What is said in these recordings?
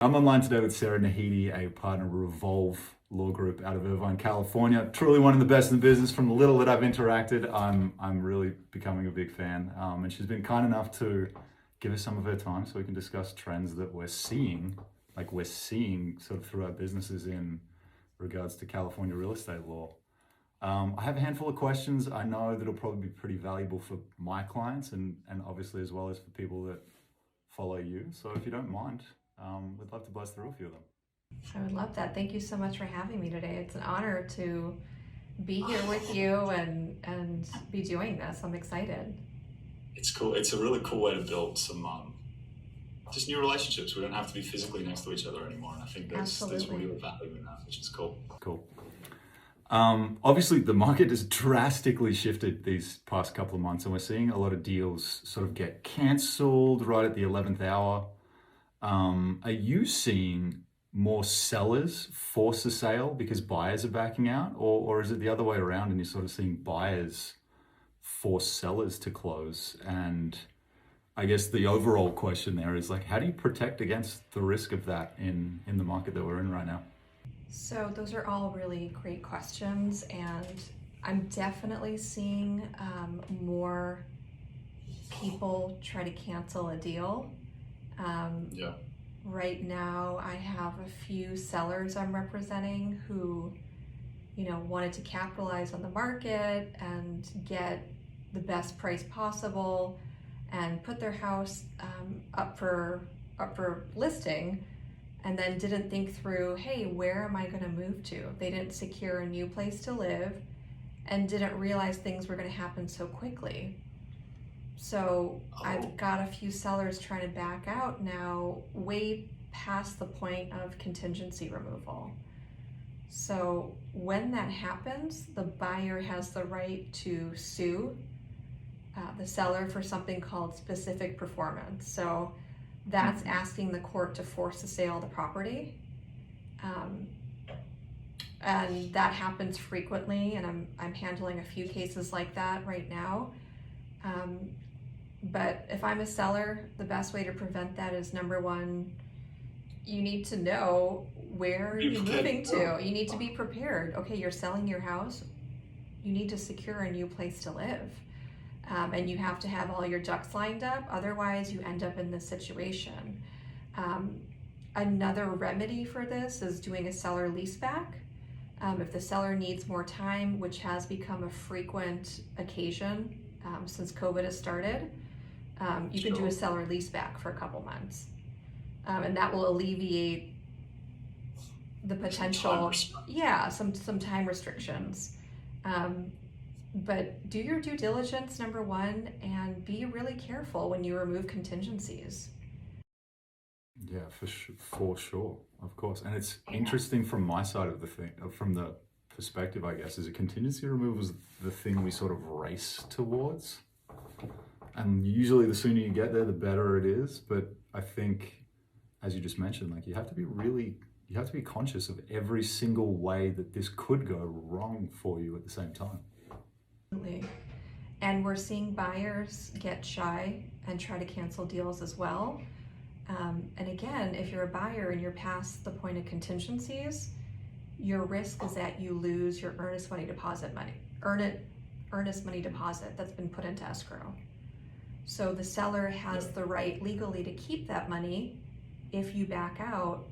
I'm online today with Sara Naheedy, a partner of Revolve law group out of Irvine, California. Truly one of the best in the business. From the little that I've interacted, I'm really becoming a big fan. And she's been kind enough to give us some of her time so we can discuss trends that we're seeing sort of through our businesses in regards to California real estate law. I have a handful of questions. I know that it'll probably be pretty valuable for my clients and obviously as well as for people that follow you. So if you don't mind, we'd love to buzz through a few of them. I would love that. Thank you so much for having me today. It's an honor to be here with you and be doing this. I'm excited. It's cool. It's a really cool way to build some just new relationships. We don't have to be physically next to each other anymore, and I think there's real value in that, which is cool. Cool. Obviously, the market has drastically shifted these past couple of months, and we're seeing a lot of deals sort of get cancelled right at the 11th hour. Are you seeing more sellers force a sale because buyers are backing out, or is it the other way around and you're sort of seeing buyers force sellers to close? And I guess the overall question there is like, how do you protect against the risk of that in the market that we're in right now? So those are all really great questions, and I'm definitely seeing more people try to cancel a deal. Yeah. Right now, I have a few sellers I'm representing who, wanted to capitalize on the market and get the best price possible and put their house up for listing, and then didn't think through, hey, where am I going to move to? They didn't secure a new place to live and didn't realize things were going to happen so quickly. So I've got a few sellers trying to back out now, way past the point of contingency removal. So when that happens, the buyer has the right to sue the seller for something called specific performance. So that's asking the court to force the sale of the property. And that happens frequently, and I'm handling a few cases like that right now. But if I'm a seller, the best way to prevent that is, number one, you need to know where you're moving to. You need to be prepared. Okay, you're selling your house. You need to secure a new place to live. And you have to have all your ducks lined up. Otherwise, you end up in this situation. Another remedy for this is doing a seller leaseback. If the seller needs more time, which has become a frequent occasion since COVID has started, you can do a seller leaseback for a couple months. And that will alleviate the potential, some time restrictions. But do your due diligence, number one, and be really careful when you remove contingencies. Yeah, for sure, of course. And it's interesting from my side of the thing, from the perspective, I guess, is a contingency removal is the thing we sort of race towards. And usually the sooner you get there, the better it is. But I think, as you just mentioned, like you have to be conscious of every single way that this could go wrong for you at the same time. Absolutely. And we're seeing buyers get shy and try to cancel deals as well. And again, if you're a buyer and you're past the point of contingencies, your risk is that you lose your earnest money deposit that's been put into escrow. So the seller has the right legally to keep that money if you back out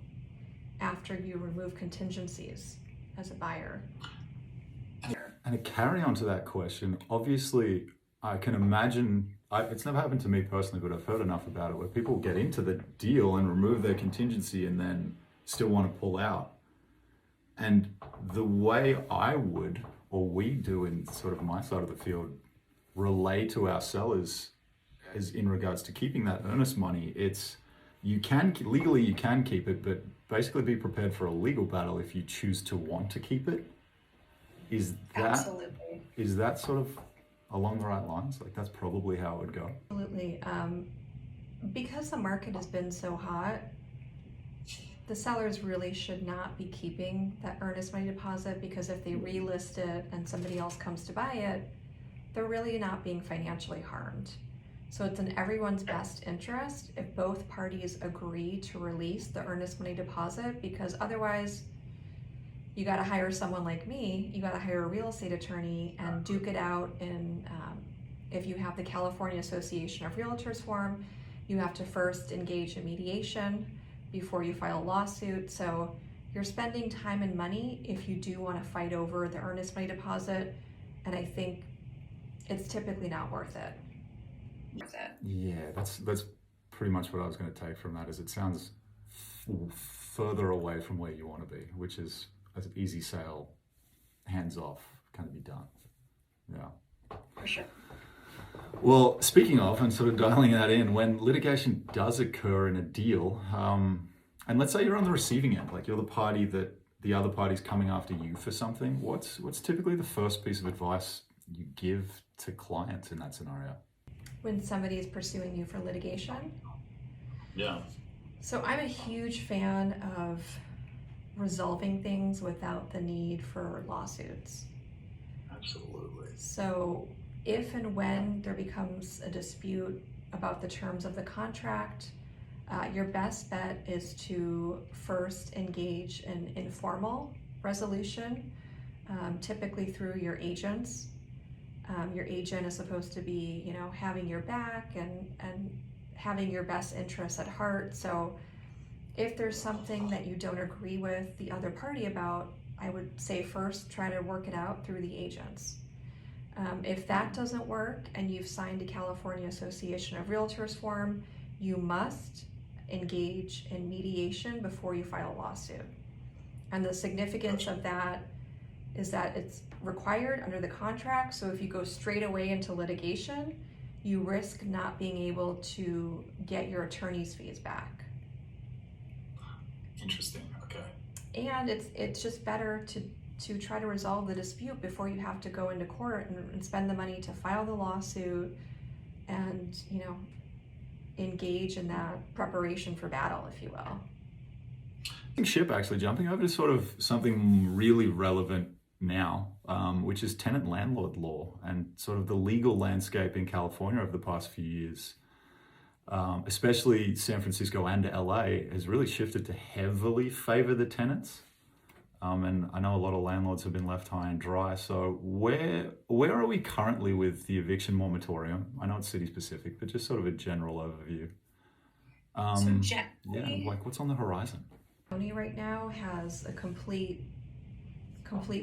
after you remove contingencies as a buyer. And a carry on to that question, obviously, I can imagine, it's never happened to me personally, but I've heard enough about it where people get into the deal and remove their contingency and then still want to pull out. And the way I would, or we do in sort of my side of the field, relay to our sellers is in regards to keeping that earnest money. It's, legally you can keep it, but basically be prepared for a legal battle if you choose to want to keep it. Is that sort of along the right lines? Like that's probably how it would go. Absolutely. Because the market has been so hot, the sellers really should not be keeping that earnest money deposit, because if they relist it and somebody else comes to buy it, they're really not being financially harmed. So it's in everyone's best interest if both parties agree to release the earnest money deposit, because otherwise you got to hire someone like me, you got to hire a real estate attorney and duke it out in, if you have the California Association of Realtors form, you have to first engage in mediation before you file a lawsuit. So you're spending time and money if you do want to fight over the earnest money deposit, and I think it's typically not worth it. Yeah, that's pretty much what I was going to take from that. Is it sounds further away from where you want to be, which is an easy sale, hands off, kind of be done. Yeah, for sure. Well, speaking of, and sort of dialing that in, when litigation does occur in a deal, and let's say you're on the receiving end, like you're the party that the other party's coming after you for something, what's typically the first piece of advice you give to clients in that scenario? When somebody is pursuing you for litigation? Yeah. So I'm a huge fan of resolving things without the need for lawsuits. Absolutely. So if and when there becomes a dispute about the terms of the contract, your best bet is to first engage in informal resolution, typically through your agents. Your agent is supposed to be, having your back and having your best interests at heart. So if there's something that you don't agree with the other party about, I would say first try to work it out through the agents. If that doesn't work and you've signed a California Association of Realtors form, you must engage in mediation before you file a lawsuit. And the significance of that is that it's required under the contract. So if you go straight away into litigation, you risk not being able to get your attorney's fees back. Interesting. Okay. And it's just better to try to resolve the dispute before you have to go into court and spend the money to file the lawsuit and, engage in that preparation for battle, if you will. Ship actually jumping over to sort of something really relevant now, which is tenant landlord law and sort of the legal landscape in California over the past few years, especially San Francisco and LA, has really shifted to heavily favor the tenants. And I know a lot of landlords have been left high and dry. So where are we currently with the eviction moratorium? I know it's city specific, but just sort of a general overview. Like what's on the horizon? County right now has a complete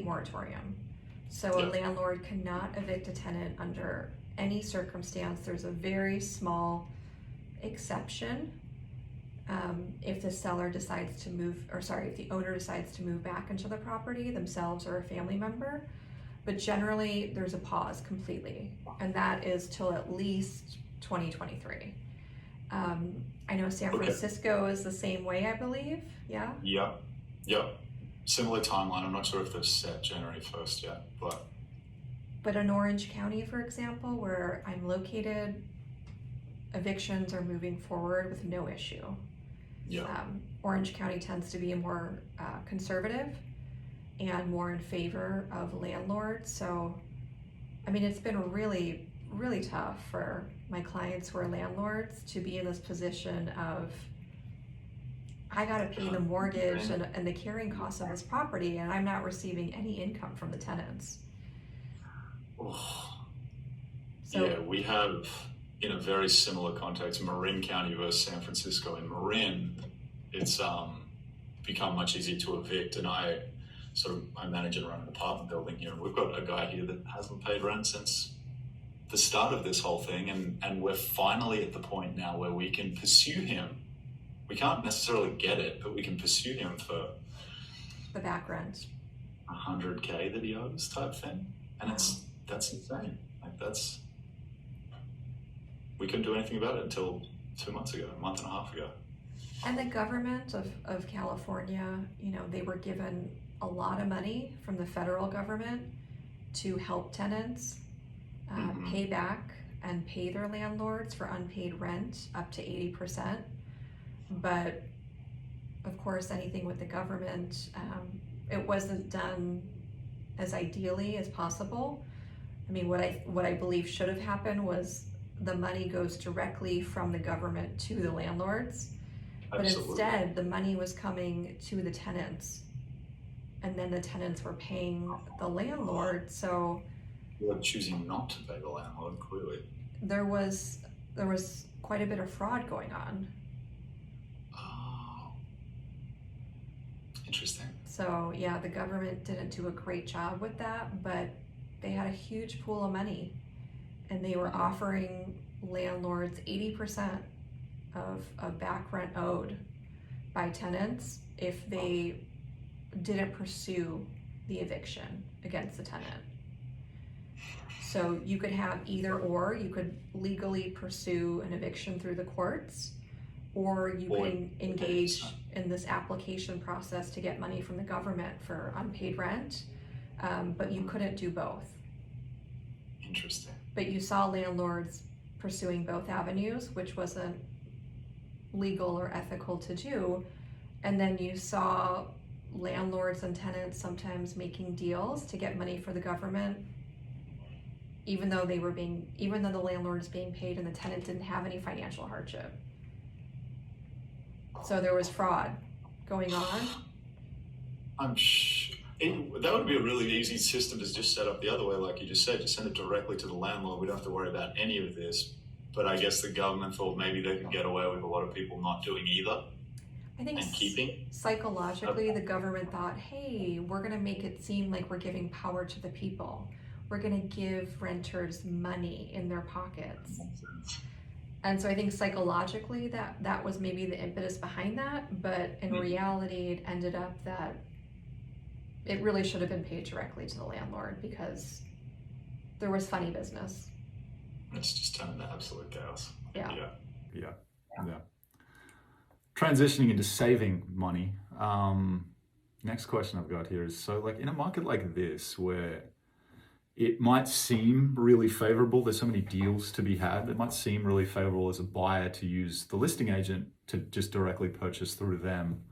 moratorium. So a landlord cannot evict a tenant under any circumstance. There's a very small exception. If the seller decides to if the owner decides to move back into the property themselves or a family member, but generally there's a pause completely, and that is till at least 2023. I know San Francisco is the same way, I believe. Yeah. Yep. Similar timeline. I'm not sure if they've set January 1st yet, but in Orange County, for example, where I'm located, evictions are moving forward with no issue. Yeah. Orange County tends to be more conservative and more in favor of landlords. So, it's been really, really tough for my clients who are landlords to be in this position of, I got to pay the mortgage and the carrying costs of this property, and I'm not receiving any income from the tenants. We have, in a very similar context, Marin County versus San Francisco. In Marin, it's become much easier to evict, and I manage and run an apartment building here, and we've got a guy here that hasn't paid rent since the start of this whole thing, and we're finally at the point now where we can pursue him. We can't necessarily get it, but we can pursue him for the back rent, $100K that he owes, type thing, and that's insane. We couldn't do anything about it until 2 months ago, a month and a half ago. And the government of California, they were given a lot of money from the federal government to help tenants pay back and pay their landlords for unpaid rent up to 80%. But of course, anything with the government, it wasn't done as ideally as possible. What I believe should have happened was the money goes directly from the government to the landlords. But Absolutely. instead, the money was coming to the tenants, and then the tenants were paying the landlord. So You're choosing not to pay the landlord, clearly. there was quite a bit of fraud going on. Oh, interesting. So yeah, the government didn't do a great job with that, but they had a huge pool of money, and they were offering landlords 80% of back rent owed by tenants if they didn't pursue the eviction against the tenant. So you could have either or. You could legally pursue an eviction through the courts, or you could engage in this application process to get money from the government for unpaid rent, but you couldn't do both. Interesting. But you saw landlords pursuing both avenues, which wasn't legal or ethical to do. And then you saw landlords and tenants sometimes making deals to get money for the government, even though the landlord is being paid and the tenant didn't have any financial hardship. So there was fraud going on. That would be a really easy system to just set up the other way, like you just said, just send it directly to the landlord. We don't have to worry about any of this. But I guess the government thought maybe they could get away with a lot of people not doing either. I think and keeping. Psychologically, the government thought, hey, we're going to make it seem like we're giving power to the people. We're going to give renters money in their pockets. And so I think psychologically that was maybe the impetus behind that, but in reality it ended up that it really should have been paid directly to the landlord because there was funny business. It's just turned into absolute chaos. Yeah. Transitioning into saving money. Next question I've got here is, so like in a market like this where it might seem really favorable, there's so many deals to be had, it might seem really favorable as a buyer to use the listing agent to just directly purchase through them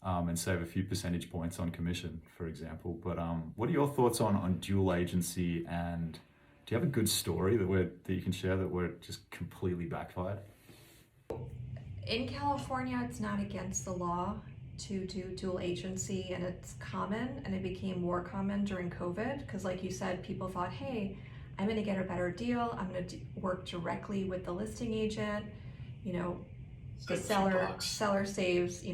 and save a few percentage points on commission, for example. But what are your thoughts on dual agency, and do you have a good story that you can share where it just completely backfired? In California, it's not against the law to do dual agency, and it's common, and it became more common during COVID because, like you said, people thought, hey, I'm going to get a better deal. I'm going to work directly with the listing agent. The seller saves,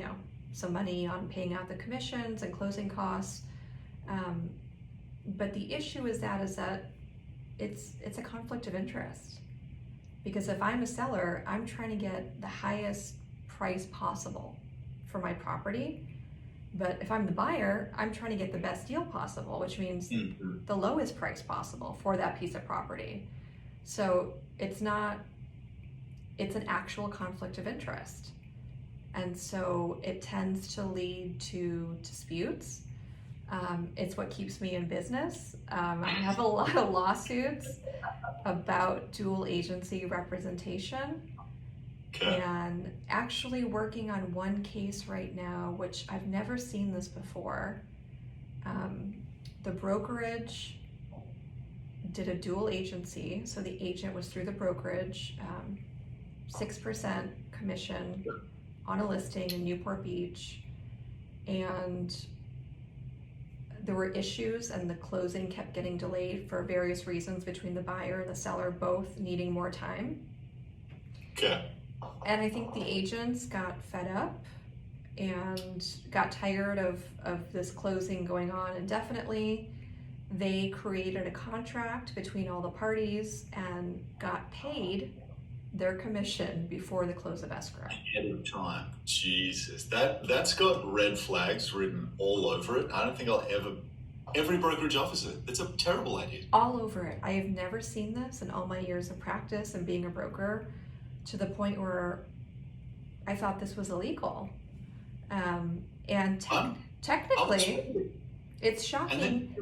some money on paying out the commissions and closing costs. But the issue is that it's a conflict of interest, because if I'm a seller, I'm trying to get the highest price possible for my property. But if I'm the buyer, I'm trying to get the best deal possible, which means the lowest price possible for that piece of property. So it's an actual conflict of interest. And so it tends to lead to disputes. It's what keeps me in business. I have a lot of lawsuits about dual agency representation. Okay. And actually working on one case right now, which I've never seen this before. The brokerage did a dual agency, so the agent was through the brokerage, 6% commission on a listing in Newport Beach, and there were issues and the closing kept getting delayed for various reasons between the buyer and the seller both needing more time. Okay. And I think the agents got fed up and got tired of this closing going on indefinitely. They created a contract between all the parties and got paid their commission before the close of escrow. Ahead of time. Jesus. That's got red flags written all over it. I don't think every brokerage offers it. It's a terrible idea. All over it. I have never seen this in all my years of practice and being a broker, to the point where I thought this was illegal. And technically, it's shocking.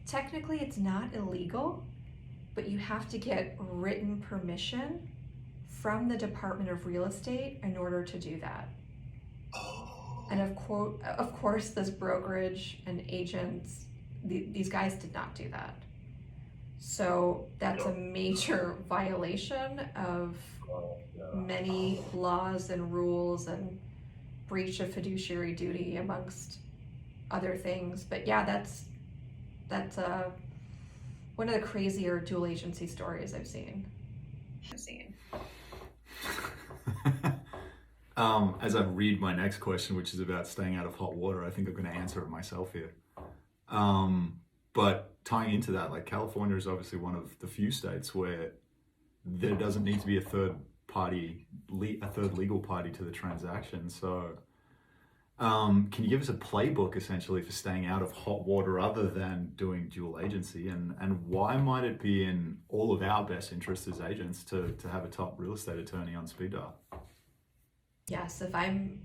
Technically, it's not illegal, but you have to get written permission from the Department of Real Estate in order to do that. Oh. And of course, this brokerage and agents, these guys did not do that. So that's a major violation of many laws and rules and breach of fiduciary duty amongst other things. But yeah, that's one of the crazier dual agency stories I've seen. As I read my next question, which is about staying out of hot water, I think I'm going to answer it myself here. But tying into that, like California is obviously one of the few states where there doesn't need to be a third legal party to the transaction. So can you give us a playbook essentially for staying out of hot water other than doing dual agency, and why might it be in all of our best interests as agents to have a top real estate attorney on speed dial? Yes, if I'm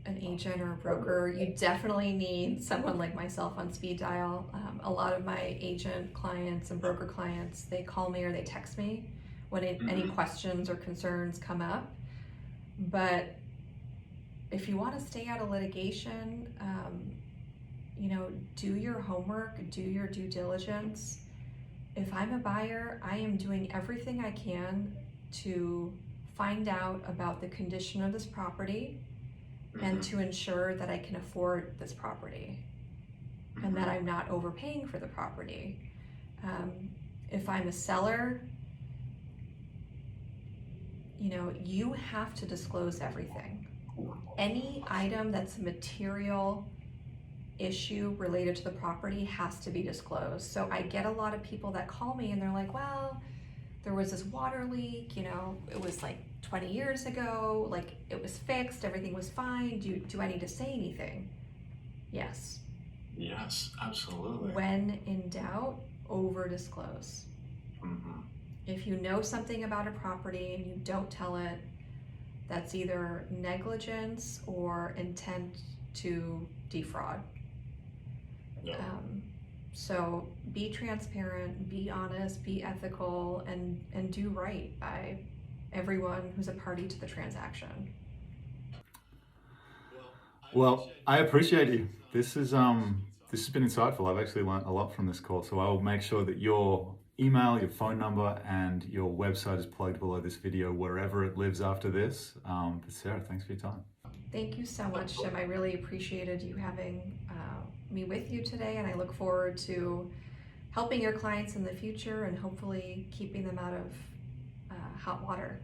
an agent or a broker, you definitely need someone like myself on speed dial. A lot of my agent clients and broker clients, they call me or they text me when any questions or concerns come up. But if you want to stay out of litigation, do your homework, do your due diligence. If I'm a buyer, I am doing everything I can to find out about the condition of this property and to ensure that I can afford this property and that I'm not overpaying for the property. If I'm a seller, you have to disclose everything. Any item that's a material issue related to the property has to be disclosed. So I get a lot of people that call me and they're like, well, there was this water leak, it was like 20 years ago, like it was fixed, everything was fine. Do I need to say anything? Yes. Yes, absolutely. When in doubt, over disclose. If you know something about a property and you don't tell it, that's either negligence or intent to defraud. Yeah. So be transparent, be honest, be ethical, and do right by everyone who's a party to the transaction. Well, I appreciate you. This has been insightful. I've actually learned a lot from this call. So I will make sure that your email, your phone number, and your website is plugged below this video wherever it lives after this. But Sarah, thanks for your time. Thank you so much, Jim. I really appreciated you having me with you today, and I look forward to helping your clients in the future and hopefully keeping them out of hot water.